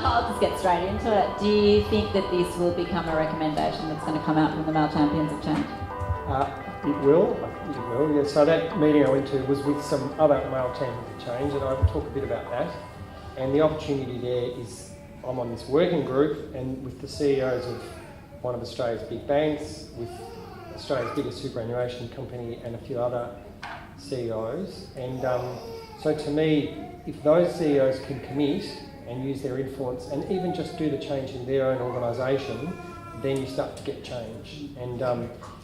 I'll just get straight into it. Do you think that this will become a recommendation that's going to come out from the Male Champions of Change? It will, yeah. So that meeting I went to was with some other Male Champions of Change, and I'll talk a bit about that. And the opportunity there is I'm on this working group and with the CEOs of one of Australia's big banks, with Australia's biggest superannuation company and a few other CEOs. And so to me, if those CEOs can commit and use their influence and even just do the change in their own organisation, then you start to get change. And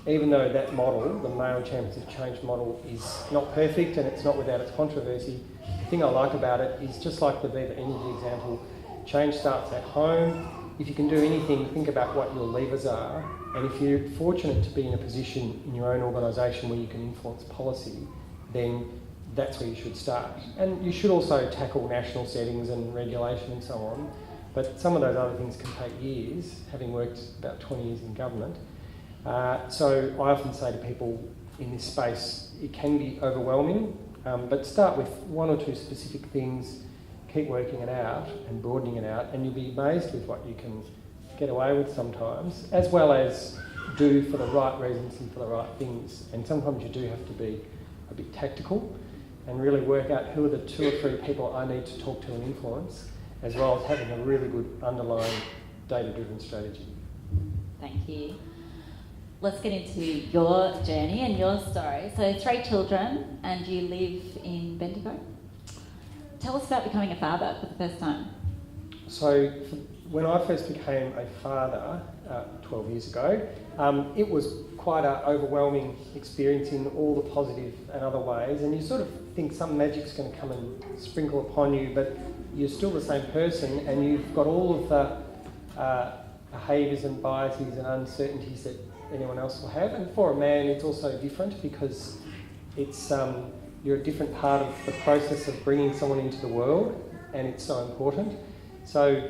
even though that model, the Male Champions of Change model, is not perfect and it's not without its controversy, the thing I like about it is just like the Viva Energy example, change starts at home. If you can do anything, think about what your levers are. And if you're fortunate to be in a position in your own organisation where you can influence policy, then that's where you should start. And you should also tackle national settings and regulation and so on. But some of those other things can take years, having worked about 20 years in government. So I often say to people in this space, it can be overwhelming, but start with one or two specific things, keep working it out and broadening it out, and you'll be amazed with what you can get away with sometimes, as well as do for the right reasons and for the right things. And sometimes you do have to be a bit tactical and really work out who are the 2 or 3 people I need to talk to and influence, as well as having a really good underlying data-driven strategy. Thank you. Let's get into your journey and your story. So 3 children and you live in Bendigo. Tell us about becoming a father for the first time. So when I first became a father 12 years ago, it was quite an overwhelming experience in all the positive and other ways, and you sort of think some magic's going to come and sprinkle upon you, but you're still the same person and you've got all of the behaviours and biases and uncertainties that anyone else will have. And for a man it's also different because it's you're a different part of the process of bringing someone into the world, and it's so important. So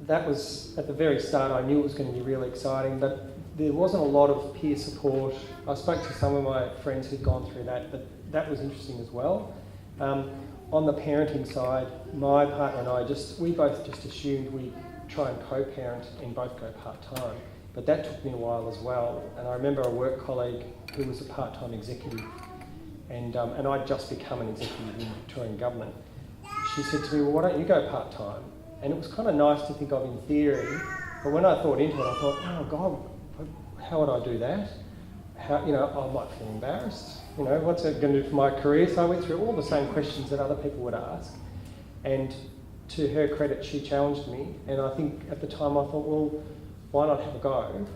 that was, at the very start, I knew it was going to be really exciting, but there wasn't a lot of peer support. I spoke to some of my friends who'd gone through that, but that was interesting as well. On the parenting side, my partner and I we both just assumed we'd try and co-parent and both go part-time, but that took me a while as well. And I remember a work colleague who was a part-time executive, and I'd just become an executive in Victorian government. She said to me, well, why don't you go part-time? And it was kind of nice to think of in theory, but when I thought into it, I thought, oh God, how would I do that? I might feel embarrassed. What's it going to do for my career? So I went through all the same questions that other people would ask. And to her credit, she challenged me. And I think at the time I thought, well, why not have a go?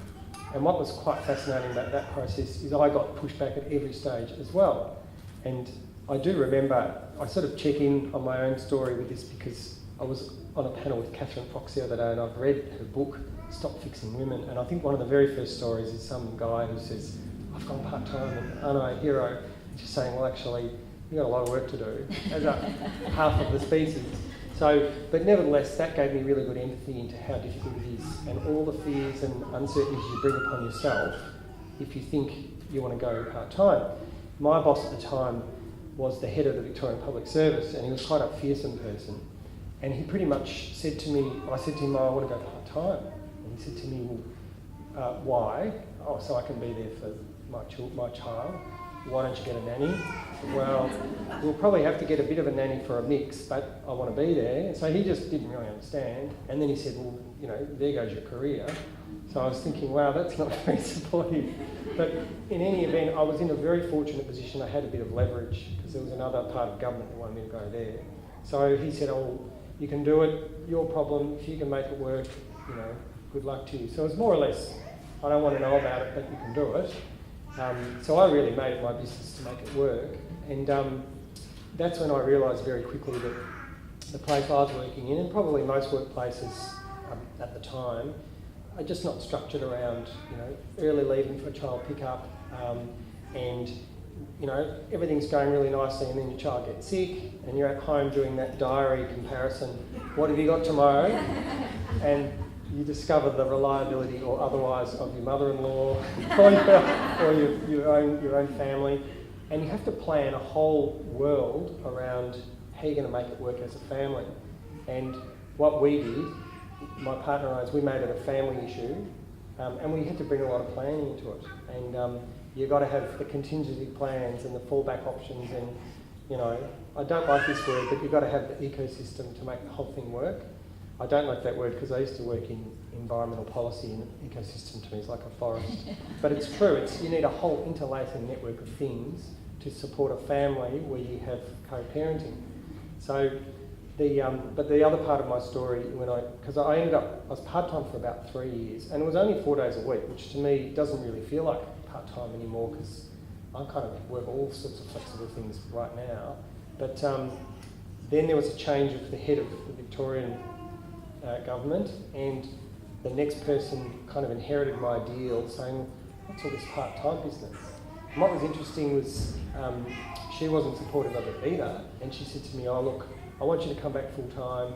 And what was quite fascinating about that process is I got pushed back at every stage as well. And I do remember, I sort of check in on my own story with this because I was on a panel with Catherine Fox the other day and I've read her book, Stop Fixing Women. And I think one of the very first stories is some guy who says, I've gone part-time and aren't I a hero? And she's saying, well, actually, you've got a lot of work to do as half of the species. So, but nevertheless, that gave me really good empathy into how difficult it is and all the fears and uncertainties you bring upon yourself if you think you want to go part-time. My boss at the time was the head of the Victorian Public Service, and he was quite a fearsome person. And he pretty much said to me, I said to him, I want to go part-time. And he said to me, well, why? Oh, so I can be there for my child. Why don't you get a nanny? I said, well, we'll probably have to get a bit of a nanny for a mix, but I want to be there. And so he just didn't really understand. And then he said, well, there goes your career. So I was thinking, wow, that's not very supportive. But in any event, I was in a very fortunate position. I had a bit of leverage because there was another part of government that wanted me to go there. So he said, oh, you can do it, your problem, if you can make it work, good luck to you. So it's more or less, I don't want to know about it, but you can do it. So I really made it my business to make it work. And that's when I realised very quickly that the place I was working in, and probably most workplaces at the time, are just not structured around, early leaving for a child pickup, and everything's going really nicely, and then your child gets sick, and you're at home doing that diary comparison. What have you got tomorrow? And you discover the reliability or otherwise of your mother-in-law or your own family, and you have to plan a whole world around how you're going to make it work as a family. And what we did my partner and I, we made it a family issue, and we had to bring a lot of planning into it. And you've got to have the contingency plans and the fallback options, and I don't like this word, but you've got to have the ecosystem to make the whole thing work. I don't like that word because I used to work in environmental policy, and ecosystem to me is like a forest. But it's true, you need a whole interlacing network of things to support a family where you have co-parenting. So but the other part of my story, because I was part-time for about 3 years, and it was only 4 days a week, which to me doesn't really feel like part-time anymore, because I kind of work all sorts of flexible things right now. But then there was a change of the head of the Victorian government, and the next person kind of inherited my deal, saying, what's all this part-time business? And what was interesting was she wasn't supportive of it either, and she said to me, oh look, I want you to come back full-time.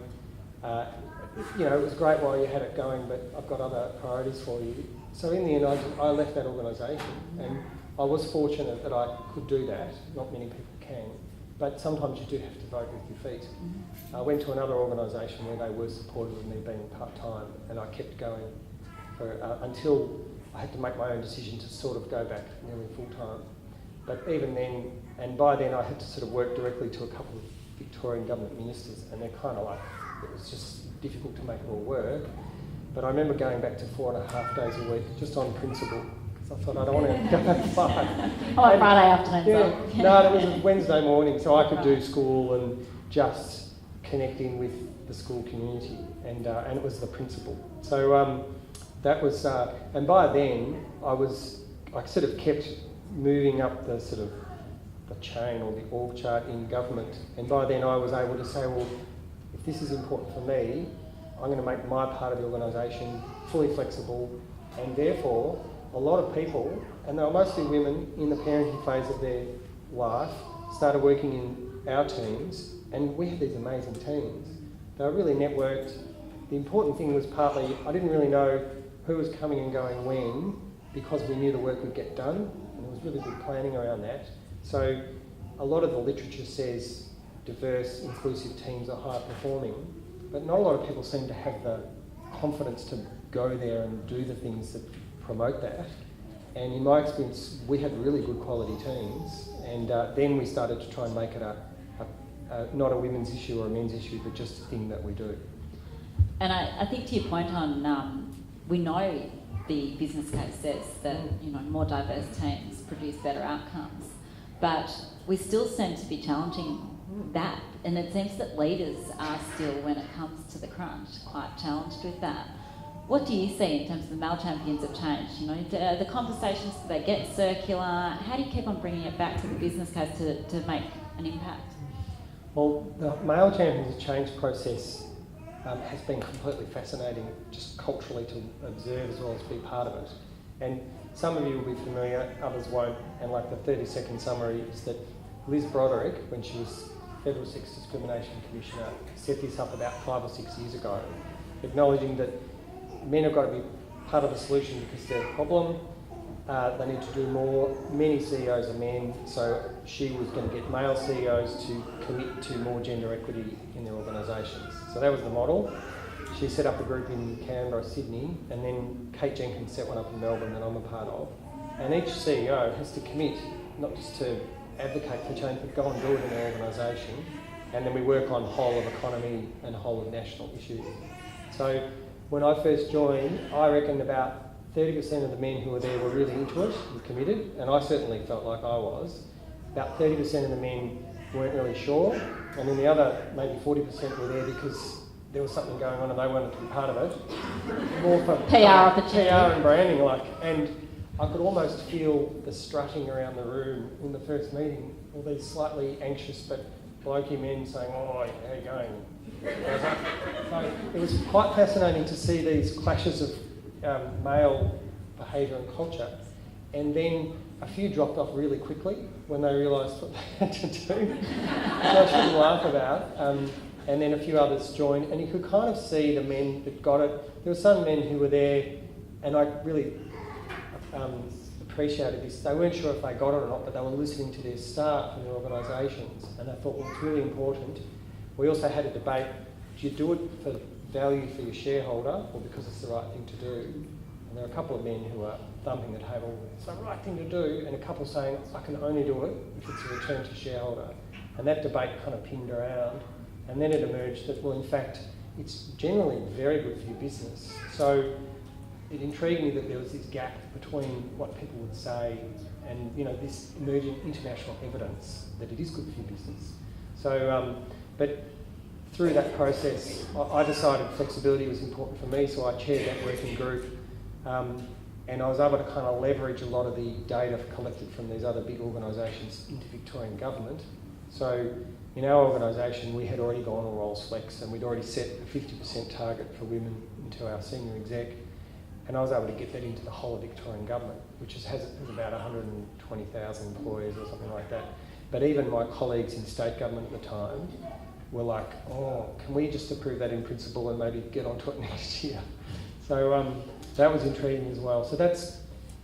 It was great while you had it going, but I've got other priorities for you. So in the end, I left that organisation, and I was fortunate that I could do that. Not many people can, but sometimes you do have to vote with your feet. I went to another organisation where they were supportive of me being part-time, and I kept going until I had to make my own decision to sort of go back nearly full-time. But even then, and by then I had to sort of work directly to a couple of Victorian government ministers, and they're kind of like, it was just difficult to make it all work. But I remember going back to 4.5 days a week just on principle, because I thought I don't want to go back 5. On Friday afternoon. Yeah, no, it was a Wednesday morning, so I could do school and just connecting with the school community, and it was the principle. So that was, and by then I sort of kept moving up the sort of the chain or the org chart in government, and by then I was able to say, well, if this is important for me, I'm going to make my part of the organisation fully flexible, and therefore a lot of people, and they were mostly women in the parenting phase of their life, started working in our teams, and we had these amazing teams. They were really networked. The important thing was partly, I didn't really know who was coming and going when, because we knew the work would get done, and there was really good planning around that. So a lot of the literature says diverse, inclusive teams are higher performing, but not a lot of people seem to have the confidence to go there and do the things that promote that. And in my experience, we had really good quality teams, and then we started to try and make it not a women's issue or a men's issue, but just a thing that we do. And I think to your point on, we know the business case says that more diverse teams produce better outcomes, but we still seem to be challenging that, and it seems that leaders are still, when it comes to the crunch, quite challenged with that. What do you see in terms of the male champions of change? The conversations, do they get circular? How do you keep on bringing it back to the business case to make an impact? Well, the male champions of change process has been completely fascinating, just culturally to observe as well as be part of it. And some of you will be familiar, others won't, and like the 30-second summary is that Liz Broderick, when she was Federal Sex Discrimination Commissioner, set this up about 5 or 6 years ago, acknowledging that men have got to be part of the solution because they're the problem. They need to do more. Many CEOs are men, so she was going to get male CEOs to commit to more gender equity in their organisations. So that was the model. She set up a group in Canberra, Sydney, and then Kate Jenkins set one up in Melbourne that I'm a part of. And each CEO has to commit, not just to advocate for change, but go and do it in their organisation. And then we work on whole of economy and whole of national issues. So when I first joined, I reckon about 30% of the men who were there were really into it and committed, and I certainly felt like I was. About 30% of the men weren't really sure, and then the other maybe 40% were there because there was something going on and they wanted to be part of it. More for PR and branding, and I could almost feel the strutting around the room in the first meeting, all these slightly anxious but blokey men saying, "Oh, how are you going?" So it was quite fascinating to see these clashes of male behaviour and culture, and then a few dropped off really quickly when they realised what they had to do, which I shouldn't laugh about. And then a few others joined, and you could kind of see the men that got it. There were some men who were there, and I really appreciated this. They weren't sure if they got it or not, but they were listening to their staff and their organisations, and I thought, well, it's really important. We also had a debate, do you do it for value for your shareholder or because it's the right thing to do. And there are a couple of men who are thumping the table, it's the right thing to do, and a couple saying, I can only do it if it's a return to shareholder. And that debate kind of pinged around. And then it emerged that, well, in fact, it's generally very good for your business. So it intrigued me that there was this gap between what people would say and, you know, this emerging international evidence that it is good for your business. So, but through that process, I decided flexibility was important for me, so I chaired that working group. And I was able to kind of leverage a lot of the data collected from these other big organisations into Victorian government. So in our organisation, we had already gone all roles flex, and we'd already set a 50% target for women into our senior exec. And I was able to get that into the whole of Victorian government, which has about 120,000 employees or something like that. But even my colleagues in state government at the time were like, oh, can we just approve that in principle and maybe get onto it next year? So that was intriguing as well. So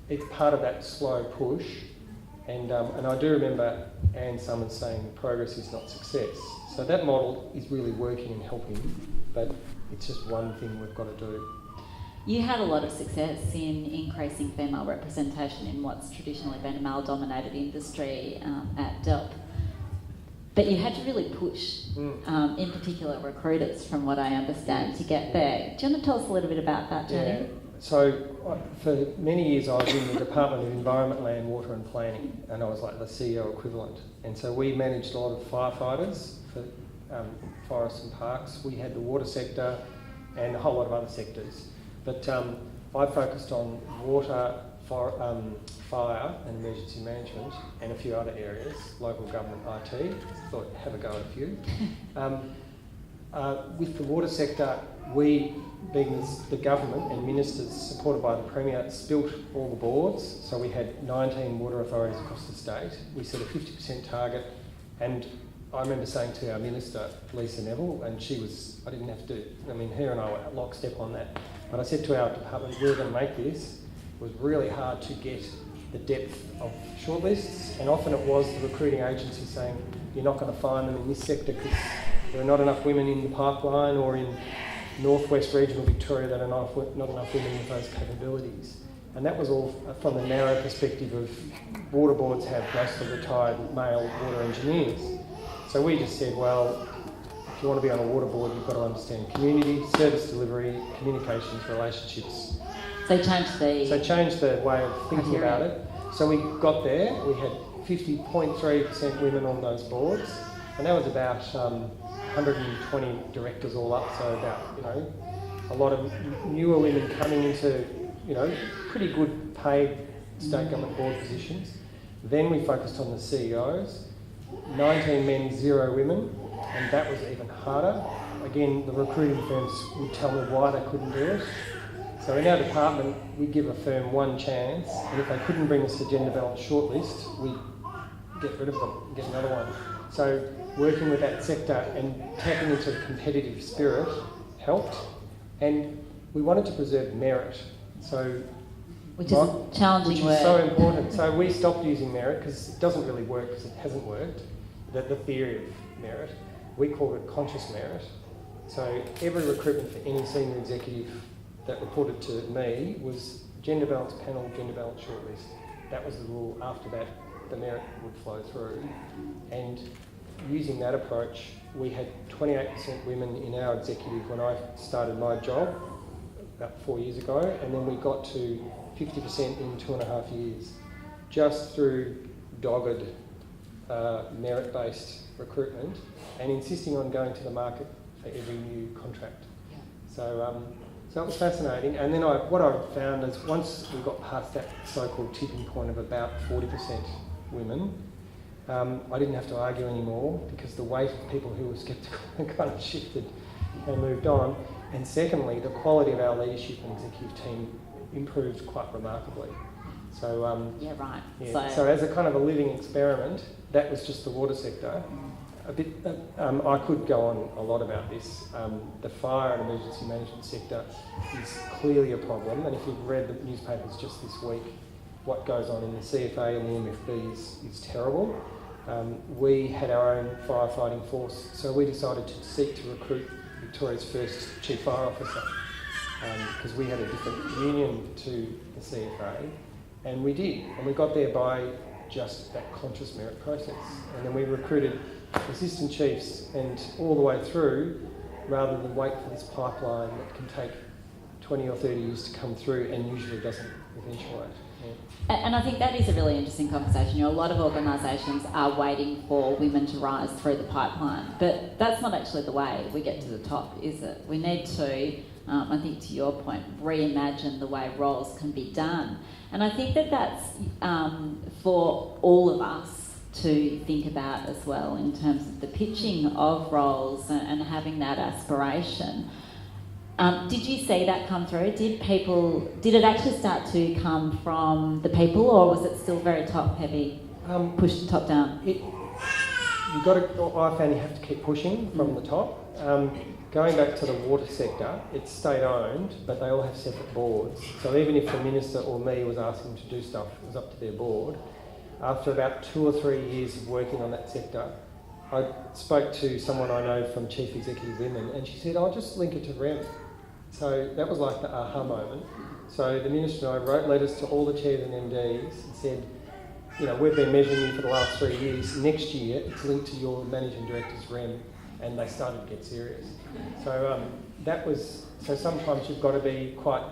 it's part of that slow push. And I do remember Anne Summers saying progress is not success. So that model is really working and helping, but it's just one thing we've got to do. You had a lot of success in increasing female representation in what's traditionally been a male-dominated industry at Delp. But you had to really push, in particular recruiters, from what I understand, to get there. Do you want to tell us a little bit about that, Jenny? Yeah. So for many years I was in the Department of Environment, Land, Water and Planning, and I was like the CEO equivalent. And so we managed a lot of firefighters for forests and parks. We had the water sector and a whole lot of other sectors. But I focused on water, fire and emergency management and a few other areas, local government IT. Thought have a go at a few. With the water sector, we, being the government and ministers supported by the Premier, spilt all the boards. So we had 19 water authorities across the state. We set a 50% target, and I remember saying to our minister, Lisa Neville, and she was, I didn't have to, I mean, her and I were lockstep on that. But I said to our department, we're going to make this. It was really hard to get the depth of shortlists, and often it was the recruiting agency saying, you're not going to find them in this sector because there are not enough women in the pipeline, or in northwest regional Victoria that are not enough women with those capabilities. And that was all from the narrow perspective of water boards have mostly retired male water engineers. So we just said, well, if you want to be on a water board, you've got to understand community, service delivery, communications, relationships. So change the way of thinking about it. So we got there, we had 50.3% women on those boards, and that was about 120 directors all up, so about, you know, a lot of newer women coming into, you know, pretty good paid state government board positions. Then we focused on the CEOs, 19 men, 0 women, and that was even harder. Again, the recruiting firms would tell me why they couldn't do it. So in our department, we give a firm one chance, and if they couldn't bring us the gender balance shortlist, we get rid of them, get another one. So working with that sector and tapping into a competitive spirit helped, and we wanted to preserve merit. So which is a challenging word. Which is so important. So we stopped using merit because it doesn't really work, because it hasn't worked. The theory of merit, we called it conscious merit. So every recruitment for any senior executive that reported to me was gender balance panel, gender balance shortlist. That was the rule. After that, the merit would flow through. And using that approach, we had 28% women in our executive when I started my job about 4 years ago, and then we got to 50% in 2.5 years, just through dogged merit-based recruitment and insisting on going to the market for every new contract. So it was fascinating. And then what I found is once we got past that so-called tipping point of about 40% women, I didn't have to argue anymore, because the weight of people who were sceptical kind of shifted and moved on. And secondly, the quality of our leadership and executive team improved quite remarkably. So yeah, right. Yeah. So as a kind of a living experiment, that was just the water sector. I could go on a lot about this. The fire and emergency management sector is clearly a problem, and if you've read the newspapers just this week, what goes on in the CFA and the MFB is terrible. We had our own firefighting force, so we decided to seek to recruit Victoria's first chief fire officer, because we had a different union to the CFA, and we did, and we got there by just that conscious merit process. And then we recruited assistant chiefs and all the way through, rather than wait for this pipeline that can take 20 or 30 years to come through and usually doesn't eventuate. Yeah. And I think that is a really interesting conversation. You know, a lot of organisations are waiting for women to rise through the pipeline, but that's not actually the way we get to the top, is it? We need to, I think to your point, reimagine the way roles can be done. And I think that that's for all of us to think about as well, in terms of the pitching of roles and having that aspiration. Did you see that come through? Did it actually start to come from the people, or was it still very top heavy, pushed top down? I found you have to keep pushing from the top. Going back to the water sector, it's state owned, but they all have separate boards. So even if the minister or me was asking them to do stuff, it was up to their board. After about 2 or 3 years of working on that sector, I spoke to someone I know from Chief Executive Women, and she said, I'll just link it to REM. So that was like the aha moment. So the minister and I wrote letters to all the chairs and MDs and said, you know, we've been measuring you for the last 3 years. Next year, it's linked to your managing director's REM, and they started to get serious. So so sometimes you've got to be quite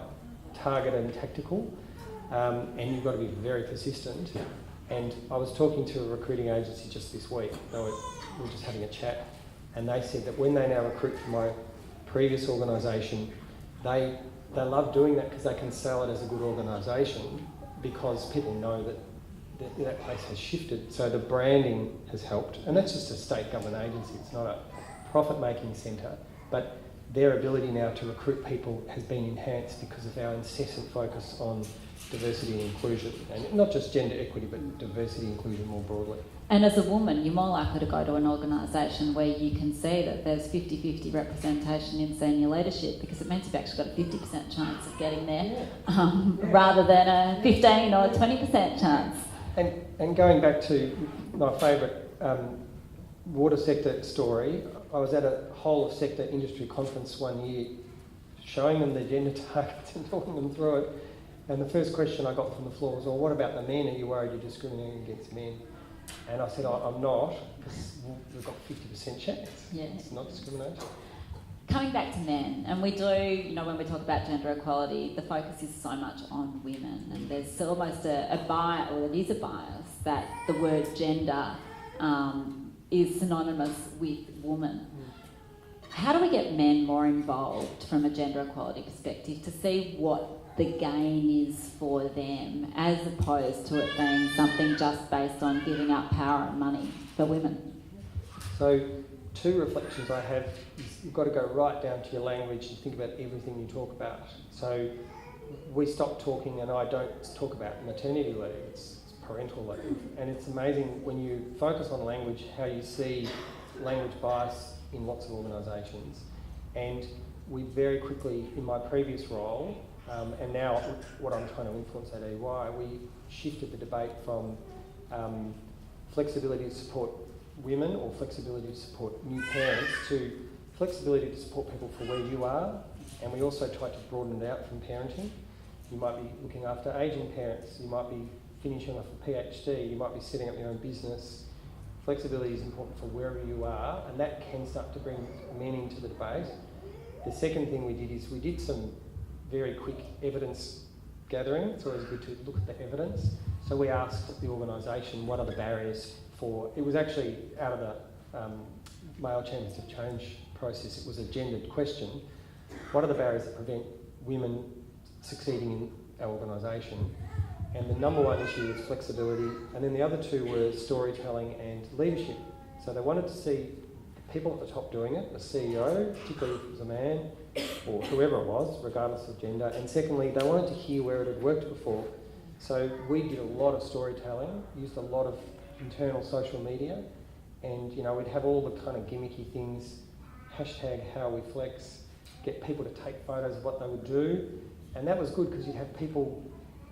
targeted and tactical, and you've got to be very persistent. And I was talking to a recruiting agency just this week. We were just having a chat, and they said that when they now recruit for my previous organisation, they love doing that because they can sell it as a good organisation, because people know that place has shifted. So the branding has helped, and that's just a state government agency. It's not a profit-making centre, but their ability now to recruit people has been enhanced because of our incessant focus on diversity and inclusion, and not just gender equity, but diversity and inclusion more broadly. And as a woman, you're more likely to go to an organisation where you can see that there's 50-50 representation in senior leadership, because it means you've actually got a 50% chance of getting there, rather than a 15 or 20% chance. And going back to my favourite water sector story, I was at a whole of sector industry conference one year, showing them the gender targets and talking them through it. And the first question I got from the floor was, well, what about the men? Are you worried you're discriminating against men? And I said, I'm not, because we've got 50% chance. Yeah. It's not discrimination. Coming back to men, and we do, you know, when we talk about gender equality, the focus is so much on women, and there's almost a bias, or it is a bias, that the word gender is synonymous with woman. How do we get men more involved from a gender equality perspective to see what the gain is for them, as opposed to it being something just based on giving up power and money for women? So 2 reflections I have is you've got to go right down to your language and think about everything you talk about. So we stopped talking, and I don't talk about maternity leave, it's parental leave. And it's amazing when you focus on language, how you see language bias in lots of organisations. And we very quickly, in my previous role, and now what I'm trying to influence at EY, we shifted the debate from flexibility to support women or flexibility to support new parents to flexibility to support people for where you are. And we also tried to broaden it out from parenting. You might be looking after ageing parents, you might be finishing off a PhD, you might be setting up your own business. Flexibility is important for wherever you are, and that can start to bring meaning to the debate. The second thing we did is we did some very quick evidence gathering. It's always good to look at the evidence. So we asked the organisation, what are the barriers for... It was actually out of the Male Champions of Change process. It was a gendered question. What are the barriers that prevent women succeeding in our organisation? And the number one issue was flexibility, and then the other 2 were storytelling and leadership. So they wanted to see people at the top doing it, the CEO, particularly if it was a man, or whoever it was, regardless of gender. And secondly, they wanted to hear where it had worked before. So we did a lot of storytelling, used a lot of internal social media, and you know, we'd have all the kind of gimmicky things, #HowWeFlex, get people to take photos of what they would do. And that was good because you'd have people,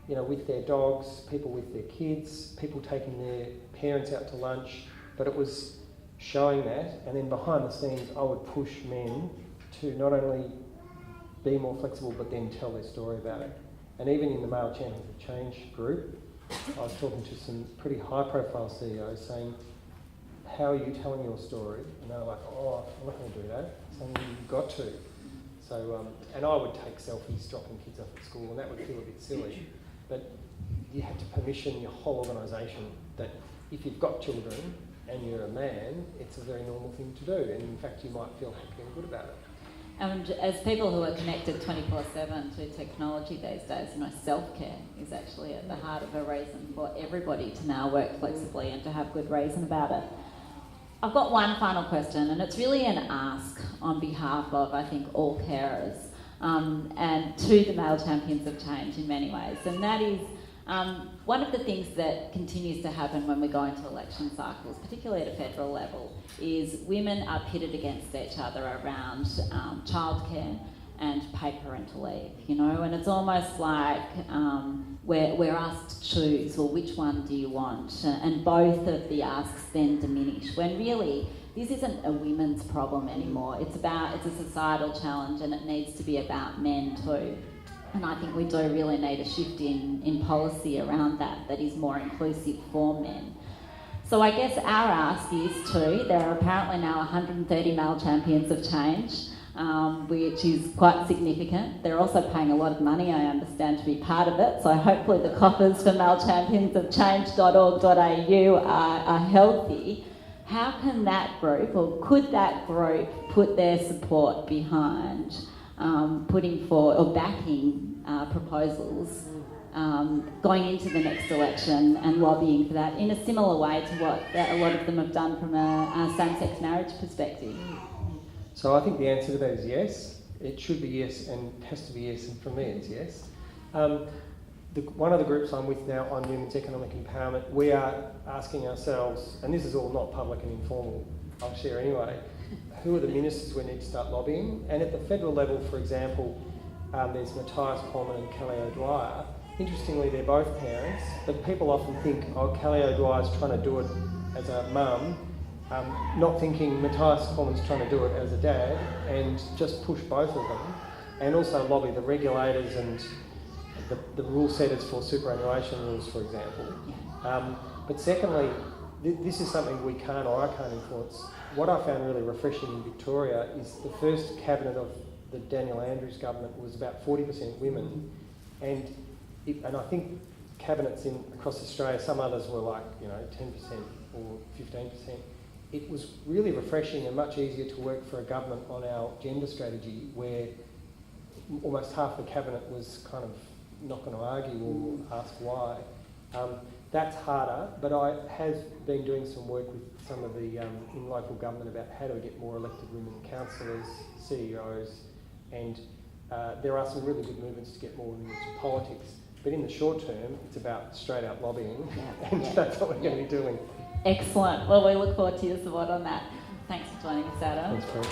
you know, with their dogs, people with their kids, people taking their parents out to lunch, but it was showing that. And then behind the scenes, I would push men to not only be more flexible but then tell their story about it. And even in the Male Champions of Change group, I was talking to some pretty high-profile CEOs saying, how are you telling your story? And they were like, oh, I'm not going to do that. Saying, you've got to. So, and I would take selfies dropping kids off at school, and that would feel a bit silly. But you have to permission your whole organisation that if you've got children and you're a man, it's a very normal thing to do. And in fact, you might feel happy and good about it. And as people who are connected 24/7 to technology these days, self-care is actually at the heart of a reason for everybody to now work flexibly and to have good reason about it. I've got one final question, and it's really an ask on behalf of, I think, all carers, and to the Male Champions of Change in many ways. And that is, one of the things that continues to happen when we go into election cycles, particularly at a federal level, is women are pitted against each other around childcare and paid parental leave, and it's almost like we're asked to choose, well, which one do you want? And both of the asks then diminish, when really this isn't a women's problem anymore. It's a societal challenge, and it needs to be about men too. And I think we do really need a shift in policy around that is more inclusive for men. So I guess our ask is there are apparently now 130 Male Champions of Change, which is quite significant. They're also paying a lot of money, I understand, to be part of it. So hopefully the coffers for malechampionsofchange.org.au are healthy. How can that group, or could that group, put their support behind putting forward or backing proposals going into the next election and lobbying for that in a similar way to what a lot of them have done from a same-sex marriage perspective? So I think the answer to that is yes. It should be yes, and it has to be yes, and for me it's yes. One of the groups I'm with now on women's economic empowerment, we are asking ourselves, and this is all not public and informal, I'll share anyway, who are the ministers we need to start lobbying? And at the federal level, for example, there's Matthias Coleman and Kelly O'Dwyer. Interestingly, they're both parents, but people often think, oh, Kelly O'Dwyer's trying to do it as a mum, not thinking Matthias Coleman's trying to do it as a dad, and just push both of them, and also lobby the regulators and the rule setters for superannuation rules, for example. But secondly, this is something we can't, or I can't influence. What I found really refreshing in Victoria is the first cabinet of the Daniel Andrews government was about 40% women, and I think cabinets across Australia, some others were like 10% or 15%. It was really refreshing and much easier to work for a government on our gender strategy, where almost half the cabinet was kind of not going to argue or ask why. That's harder, but I have been doing some work with some of the in local government about how do we get more elected women councillors, CEOs, and there are some really good movements to get more women into politics. But in the short term, it's about straight out lobbying, and that's what we're going to be doing. Excellent. Well, we look forward to your support on that. Thanks for joining us, Adam. Thanks, Prue.